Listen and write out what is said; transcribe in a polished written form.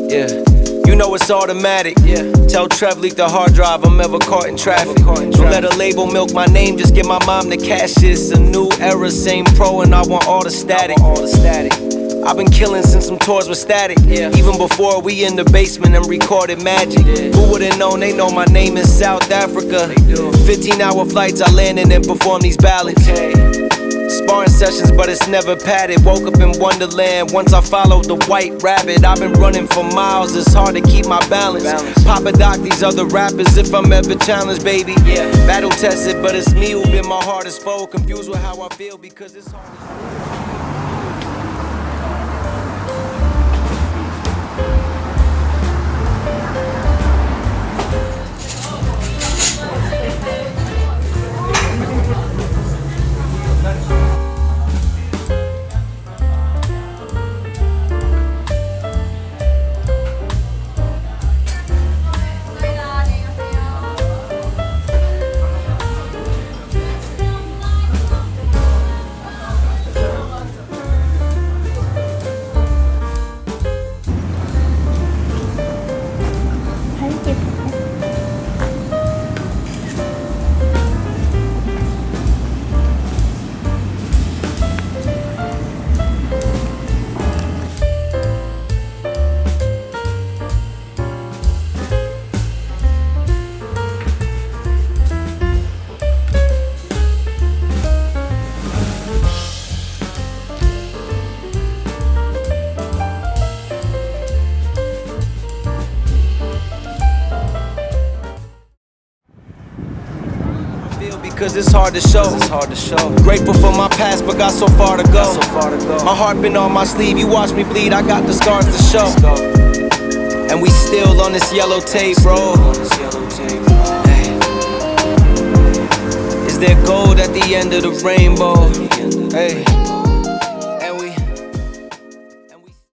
Yeah, you know it's automatic. Yeah, tell Trev leak the hard drive. I'm ever caught in traffic. Don't let a label milk my name. Just get my mom to cash this. A new era, same pro, and I want all the static. I've been killing since some tours with static. Even before we in the basement and recorded magic. Who would've known? They know my name in South Africa. 15-hour flights, I landed and perform these ballads. Sparring sessions, but it's never padded. Woke up in Wonderland once I followed the white rabbit. I've been running for miles, it's hard to keep my balance. Papa Doc, these other rappers, if I'm ever challenged, baby. Battle tested, but it's me who been my hardest foe. Confused with how I feel because it's hard. Cause it's hard to show. Grateful for my past, but got so far to go. My heart been on my sleeve, you watch me bleed, I got the scars to show. And we still on this yellow tape, bro. Hey. Is there gold at the end of the rainbow? Hey.